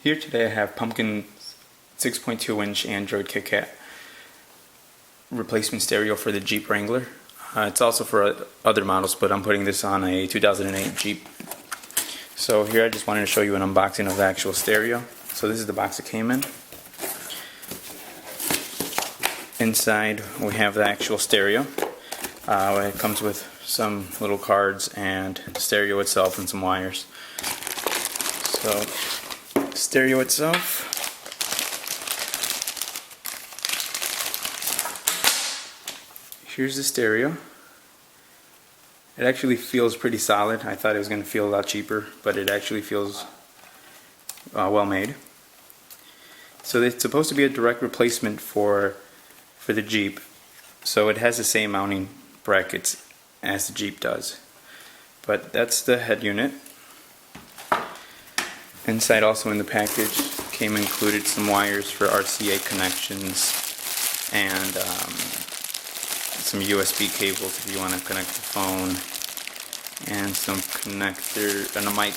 Here today I have pumpkin 6.2 inch Android KitKat replacement stereo for the Jeep Wrangler. It's also for other models, but I'm putting this on a 2008 Jeep. So here I just wanted to show you an unboxing of the actual stereo. So this is the box it came in. Inside we have the actual stereo. It comes with some little cards and the stereo itself and some wires. So stereo itself, here's the stereo. It actually feels pretty solid. I thought it was going to feel a lot cheaper, but it actually feels well made. So it's supposed to be a direct replacement for the Jeep, so it has the same mounting brackets as the Jeep does. But that's the head unit. Inside, also in the package, came included some wires for RCA connections and some USB cables if you want to connect the phone, and some connector and a mic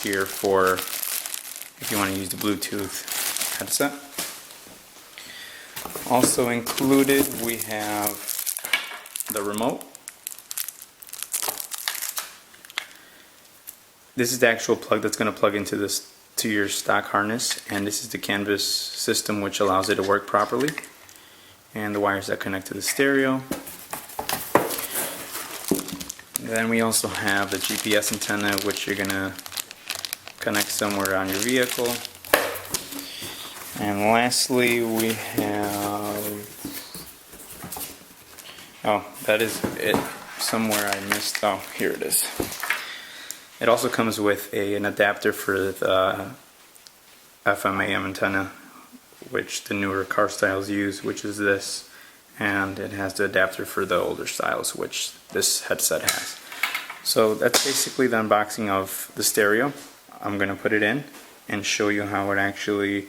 here for if you want to use the Bluetooth headset. Also included, we have the remote. This is the actual plug that's going to plug into this to your stock harness, and this is the canvas system which allows it to work properly, and the wires that connect to the stereo. And then we also have the GPS antenna, which you're going to connect somewhere on your vehicle. And lastly we have, oh, that is it. Somewhere I missed, oh, here it is. It also comes with an adapter for the FM/AM antenna, which the newer car styles use, which is this, and it has the adapter for the older styles, which this headset has. So that's basically the unboxing of the stereo. I'm going to put it in and show you how it actually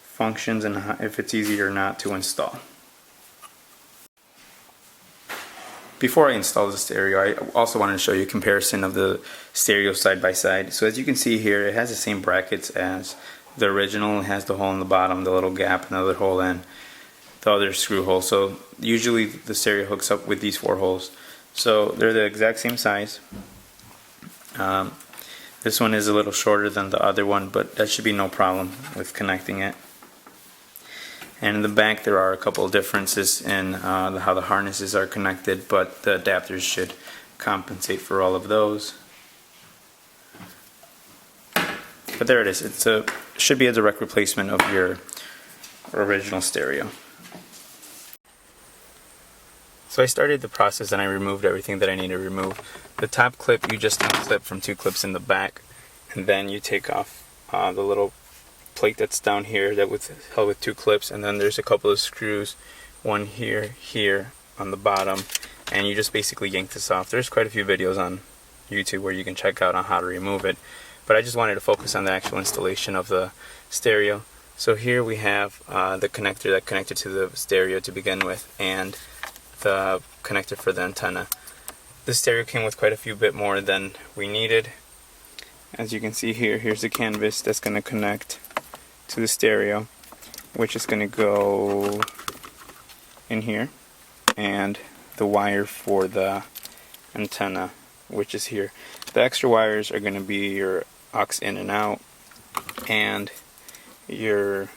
functions and if it's easy or not to install. Before I install the stereo, I also wanted to show you a comparison of the stereo side by side. So as you can see here, it has the same brackets as the original. It has the hole in the bottom, the little gap, another hole, and the other screw hole. So usually the stereo hooks up with these 4 holes. So they're the exact same size. This one is a little shorter than the other one, but that should be no problem with connecting it. And in the back there are a couple of differences in how the harnesses are connected, but the adapters should compensate for all of those. But there it is. It should be a direct replacement of your original stereo. So I started the process and I removed everything that I need to remove. The top clip you just unclip from 2 clips in the back, and then you take off the little plate that's down here that was held with 2 clips, and then there's a couple of screws, one here on the bottom, and you just basically yank this off. There's quite a few videos on YouTube where you can check out on how to remove it, but I just wanted to focus on the actual installation of the stereo. So here we have the connector that connected to the stereo to begin with, and the connector for the antenna. The stereo came with quite a few bit more than we needed. As you can see here, here's the canvas that's going to connect to the stereo, which is going to go in here, and the wire for the antenna, which is here. The extra wires are going to be your aux in and out, and your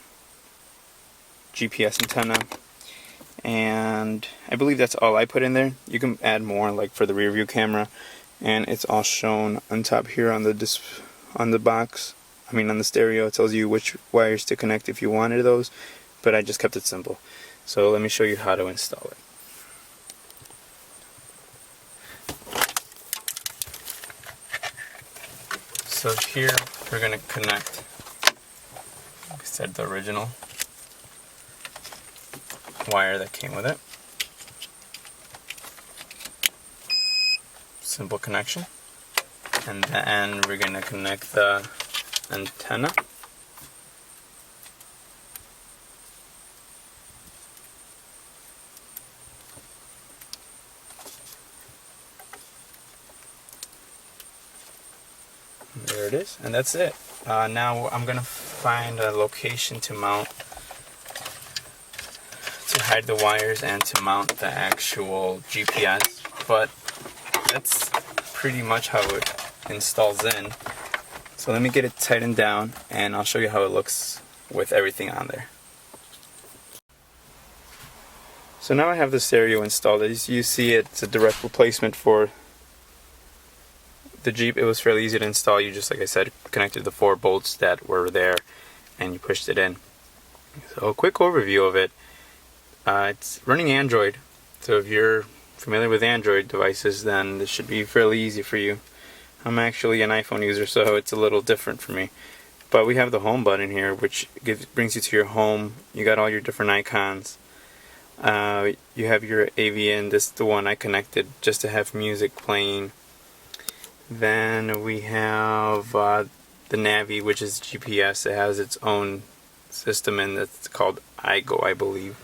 GPS antenna, and I believe that's all I put in there. You can add more, like for the rear view camera, and it's all shown on top here on the box. On the stereo. It tells you which wires to connect if you wanted those, but I just kept it simple. So let me show you how to install it. So here we're going to connect, like I said, the original wire that came with it. Simple connection. And then we're going to connect the antenna. There it is, and that's it. Now I'm gonna find a location to mount, to hide the wires and to mount the actual GPS, but that's pretty much how it installs in. So let me get it tightened down and I'll show you how it looks with everything on there. So now I have the stereo installed. As you see, it's a direct replacement for the Jeep. It was fairly easy to install. You just, like I said, connected the 4 bolts that were there and you pushed it in. So a quick overview of it. It's running Android. So if you're familiar with Android devices, then this should be fairly easy for you. I'm actually an iPhone user, so it's a little different for me. But we have the home button here, which brings you to your home. You got all your different icons. You have your AVN. This is the one I connected just to have music playing. Then we have the Navi, which is GPS. It has its own system, and it's called iGo, I believe.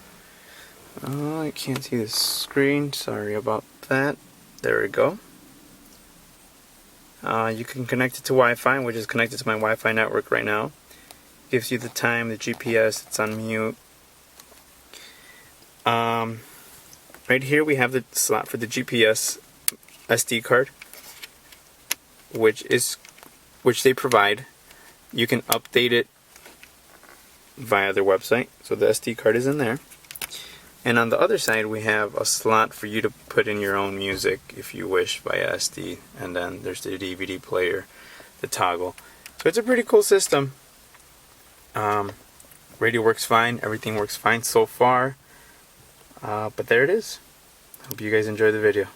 I can't see the screen. Sorry about that. There we go. You can connect it to Wi-Fi, which is connected to my Wi-Fi network right now. Gives you the time, the GPS. It's on mute. Right here we have the slot for the GPS SD card, which they provide. You can update it via their website, so the SD card is in there. And on the other side we have a slot for you to put in your own music if you wish via SD, and then there's the DVD player, the toggle. So it's a pretty cool system. Radio works fine, everything works fine so far. But there it is. Hope you guys enjoy the video.